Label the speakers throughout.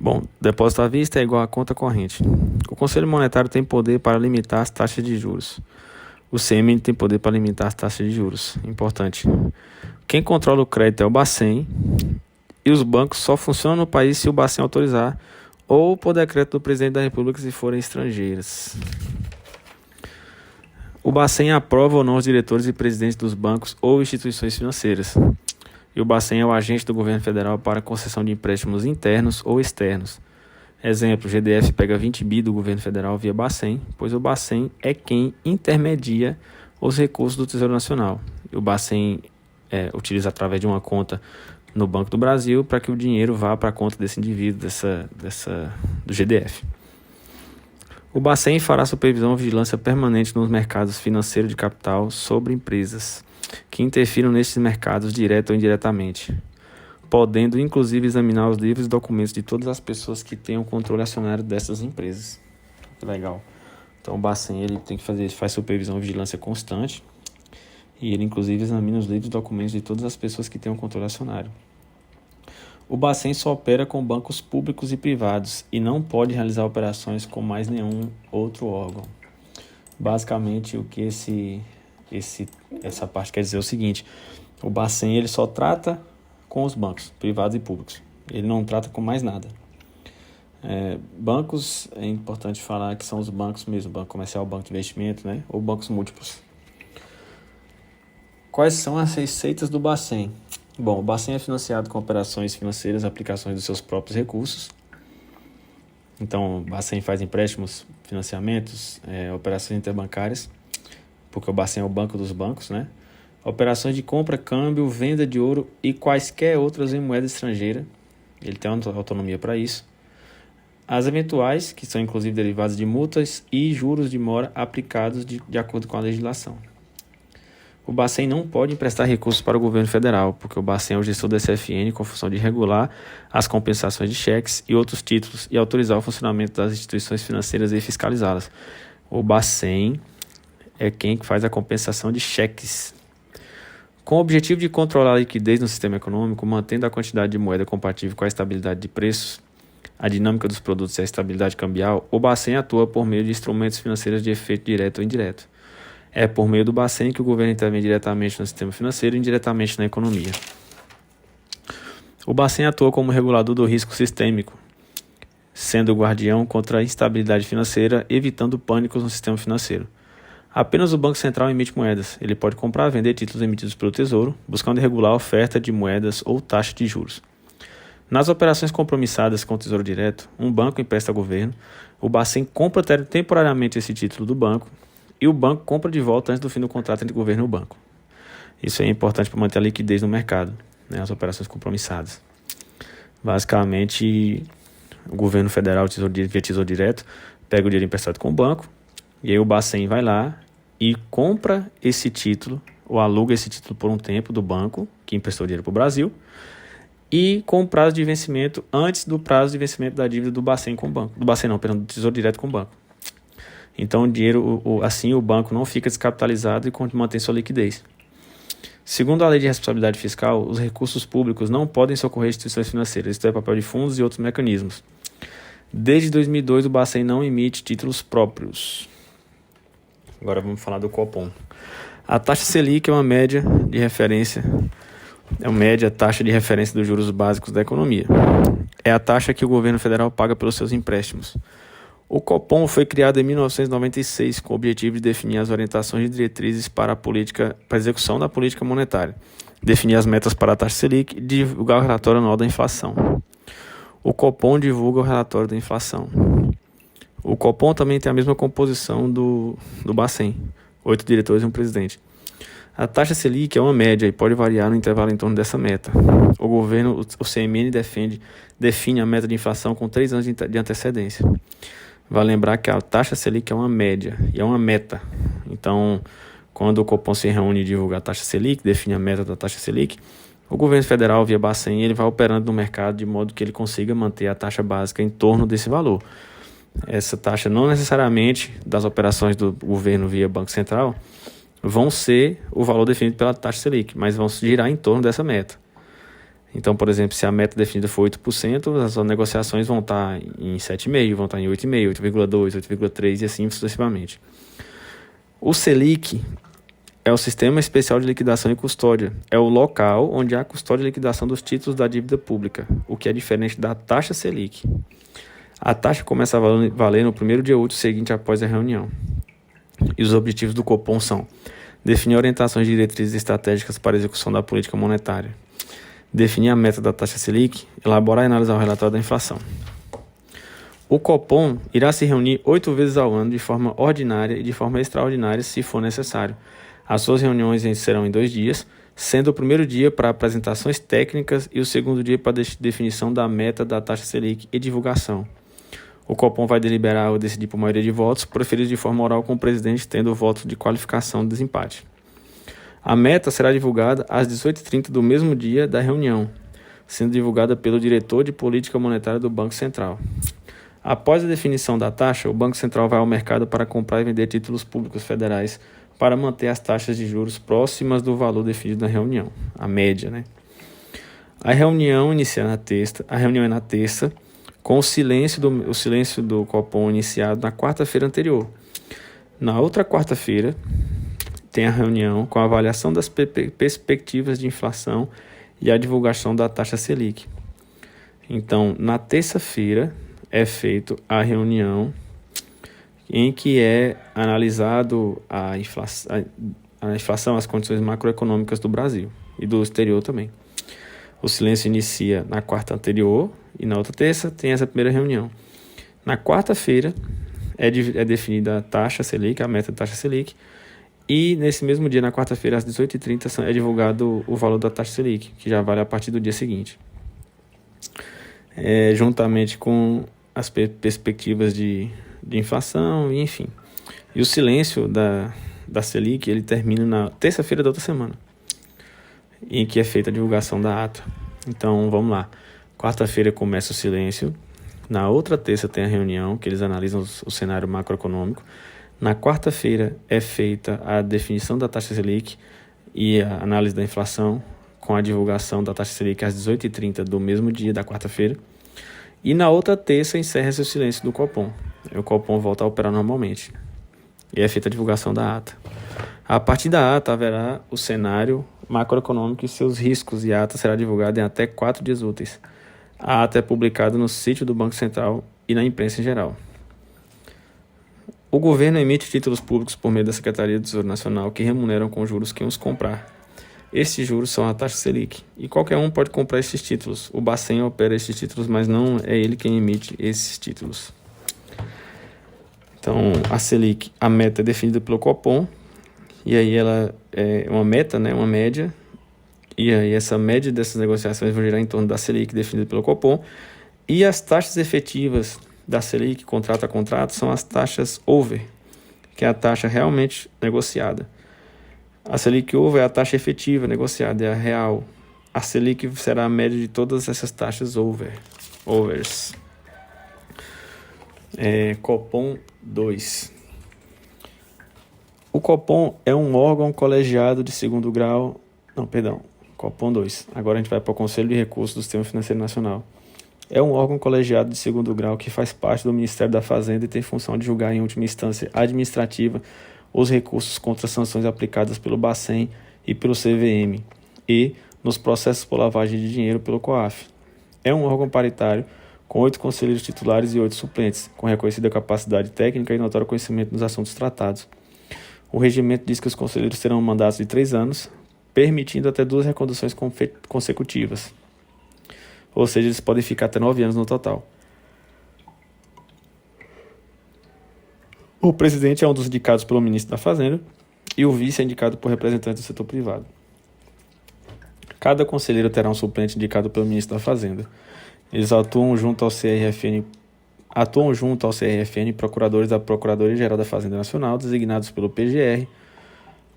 Speaker 1: Bom, depósito à vista é igual a conta corrente. O Conselho Monetário tem poder para limitar as taxas de juros. O CMN tem poder para limitar as taxas de juros. Importante. Quem controla o crédito é o Bacen e os bancos só funcionam no país se o Bacen autorizar ou por decreto do presidente da República se forem estrangeiras. O Bacen aprova ou não os diretores e presidentes dos bancos ou instituições financeiras. E o Bacen é o agente do governo federal para concessão de empréstimos internos ou externos. Exemplo, o GDF pega 20 bi do governo federal via Bacen, pois o Bacen é quem intermedia os recursos do Tesouro Nacional. E o Bacen utiliza através de uma conta no Banco do Brasil para que o dinheiro vá para a conta desse indivíduo, do GDF. O Bacen fará supervisão e vigilância permanente nos mercados financeiros de capital sobre empresas que interfiram nesses mercados direto ou indiretamente, podendo inclusive examinar os livros e documentos de todas as pessoas que tenham controle acionário dessas empresas. Legal. Então o Bacen ele faz supervisão e vigilância constante e ele inclusive examina os livros e documentos de todas as pessoas que tenham controle acionário. O Bacen só opera com bancos públicos e privados e não pode realizar operações com mais nenhum outro órgão. Basicamente o que essa parte quer dizer é o seguinte: o Bacen ele só trata com os bancos privados e públicos, ele não trata com mais nada. Bancos, é importante falar que são os bancos mesmo, banco comercial, banco de investimento, né? Ou bancos múltiplos. Quais são as receitas do Bacen? Bom, o Bacen é financiado com operações financeiras, aplicações dos seus próprios recursos. Então, o Bacen faz empréstimos, financiamentos, operações interbancárias, porque o Bacen é o banco dos bancos, né? Operações de compra, câmbio, venda de ouro e quaisquer outras em moeda estrangeira. Ele tem autonomia para isso. As eventuais, que são inclusive derivadas de multas e juros de mora aplicados de acordo com a legislação. O Bacen não pode emprestar recursos para o governo federal, porque o Bacen é o gestor do SFN com a função de regular as compensações de cheques e outros títulos e autorizar o funcionamento das instituições financeiras e fiscalizá-las. O Bacen é quem faz a compensação de cheques. Com o objetivo de controlar a liquidez no sistema econômico, mantendo a quantidade de moeda compatível com a estabilidade de preços, a dinâmica dos produtos e a estabilidade cambial, o Bacen atua por meio de instrumentos financeiros de efeito direto ou indireto. É por meio do Bacen que o governo intervém diretamente no sistema financeiro e indiretamente na economia. O Bacen atua como regulador do risco sistêmico, sendo o guardião contra a instabilidade financeira, evitando pânicos no sistema financeiro. Apenas o Banco Central emite moedas. Ele pode comprar e vender títulos emitidos pelo Tesouro, buscando regular a oferta de moedas ou taxa de juros. Nas operações compromissadas com o Tesouro Direto, um banco empresta ao governo, o Bacen compra temporariamente esse título do banco e o banco compra de volta antes do fim do contrato entre o governo e o banco. Isso é importante para manter a liquidez no mercado, né, as operações compromissadas. Basicamente, o governo federal, via Tesouro Direto, pega o dinheiro emprestado com o banco, e aí o Bacen vai lá e compra esse título, ou aluga esse título por um tempo do banco, que emprestou dinheiro para o Brasil, e com prazo de vencimento antes do prazo de vencimento da dívida do Bacen com o banco. Do Tesouro Direto com o banco. Então, o dinheiro, assim o banco não fica descapitalizado e mantém sua liquidez. Segundo a Lei de Responsabilidade Fiscal, os recursos públicos não podem socorrer instituições financeiras, isto é, papel de fundos e outros mecanismos. Desde 2002, o Bacen não emite títulos próprios. Agora vamos falar do Copom. A taxa Selic é uma média de referência, taxa de referência dos juros básicos da economia. É a taxa que o governo federal paga pelos seus empréstimos. O Copom foi criado em 1996 com o objetivo de definir as orientações e diretrizes para a execução da política monetária, definir as metas para a taxa Selic e divulgar o relatório anual da inflação. O Copom divulga o relatório da inflação. O Copom também tem a mesma composição do Bacen, 8 diretores e um presidente. A taxa Selic é uma média e pode variar no intervalo em torno dessa meta. O governo, o CMN, define a meta de inflação com 3 anos de antecedência. Vale lembrar que a taxa Selic é uma média e é uma meta. Então, quando o Copom se reúne e divulga a taxa Selic, define a meta da taxa Selic, o governo federal, via Bacen, ele vai operando no mercado de modo que ele consiga manter a taxa básica em torno desse valor. Essa taxa não necessariamente das operações do governo via Banco Central vão ser o valor definido pela taxa Selic, mas vão girar em torno dessa meta. Então, por exemplo, se a meta definida for 8%, as negociações vão estar em 7,5%, vão estar em 8,5%, 8,2%, 8,3% e assim sucessivamente. O Selic é o Sistema Especial de Liquidação e Custódia. É o local onde há custódia e liquidação dos títulos da dívida pública, o que é diferente da taxa Selic. A taxa começa a valer no primeiro dia útil seguinte após a reunião. E os objetivos do Copom são: definir orientações e diretrizes estratégicas para a execução da política monetária, definir a meta da taxa Selic, elaborar e analisar o relatório da inflação. O Copom irá se reunir 8 vezes ao ano de forma ordinária e de forma extraordinária, se for necessário. As suas reuniões serão em 2 dias, sendo o primeiro dia para apresentações técnicas e o segundo dia para definição da meta da taxa Selic e divulgação. O Copom vai deliberar ou decidir por maioria de votos, preferidos de forma oral com o presidente tendo o voto de qualificação de desempate. A meta será divulgada às 18h30 do mesmo dia da reunião, sendo divulgada pelo diretor de política monetária do Banco Central. Após a definição da taxa, o Banco Central vai ao mercado para comprar e vender títulos públicos federais para manter as taxas de juros próximas do valor definido na reunião, a média, né? A reunião é na terça, com o silêncio do Copom iniciado na quarta-feira anterior. Na outra quarta-feira, tem a reunião com a avaliação das perspectivas de inflação e a divulgação da taxa Selic. Então, na terça-feira, é feita a reunião em que é analisado a inflação, as condições macroeconômicas do Brasil e do exterior também. O silêncio inicia na quarta anterior e na outra terça tem essa primeira reunião. Na quarta-feira é definida a taxa Selic, a meta da taxa Selic, e nesse mesmo dia, na quarta-feira, às 18h30, é divulgado o valor da taxa Selic, que já vale a partir do dia seguinte. Juntamente com as perspectivas de inflação, e enfim. E o silêncio da Selic, ele termina na terça-feira da outra semana, em que é feita a divulgação da ata. Então, vamos lá. Quarta-feira começa o silêncio. Na outra terça tem a reunião, que eles analisam o cenário macroeconômico. Na quarta-feira é feita a definição da taxa Selic e a análise da inflação, com a divulgação da taxa Selic às 18h30 do mesmo dia da quarta-feira. E na outra terça encerra-se o silêncio do Copom. O Copom volta a operar normalmente. E é feita a divulgação da ata. A partir da ata haverá o cenário macroeconômico e seus riscos, e a ata será divulgada em até 4 dias úteis. A ata é publicada no sítio do Banco Central e na imprensa em geral. O governo emite títulos públicos por meio da Secretaria do Tesouro Nacional que remuneram com juros quem os comprar. Estes juros são a taxa Selic, e qualquer um pode comprar esses títulos. O Bacen opera esses títulos, mas não é ele quem emite esses títulos. Então, a Selic, a meta é definida pelo Copom, e aí ela é uma meta, né, uma média, e aí essa média dessas negociações vai girar em torno da Selic definida pelo Copom, e as taxas efetivas da Selic, contrato a contrato, são as taxas over, que é a taxa realmente negociada. A Selic over é a taxa efetiva negociada, é a real. A Selic será a média de todas essas taxas overs. Copom 2. O Copom é um órgão colegiado de segundo grau. Copom 2. Agora a gente vai para o Conselho de Recursos do Sistema Financeiro Nacional. É um órgão colegiado de segundo grau que faz parte do Ministério da Fazenda e tem função de julgar em última instância administrativa os recursos contra sanções aplicadas pelo Bacen e pelo CVM e nos processos por lavagem de dinheiro pelo COAF. É um órgão paritário com 8 conselheiros titulares e 8 suplentes, com reconhecida capacidade técnica e notório conhecimento dos assuntos tratados. O regimento diz que os conselheiros terão mandatos de 3 anos, permitindo até 2 reconduções consecutivas. Ou seja, eles podem ficar até 9 anos no total. O presidente é um dos indicados pelo ministro da Fazenda e o vice é indicado por representantes do setor privado. Cada conselheiro terá um suplente indicado pelo ministro da Fazenda. Eles atuam junto ao CRFN, procuradores da Procuradoria-Geral da Fazenda Nacional, designados pelo PGR,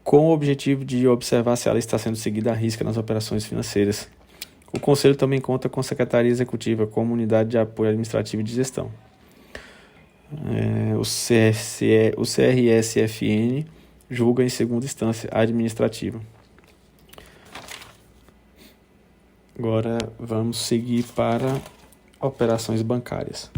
Speaker 1: com o objetivo de observar se ela está sendo seguida à risca nas operações financeiras. O Conselho também conta com a Secretaria Executiva, como unidade de apoio administrativo e de gestão. O CRSFN julga em segunda instância administrativa. Agora vamos seguir para operações bancárias.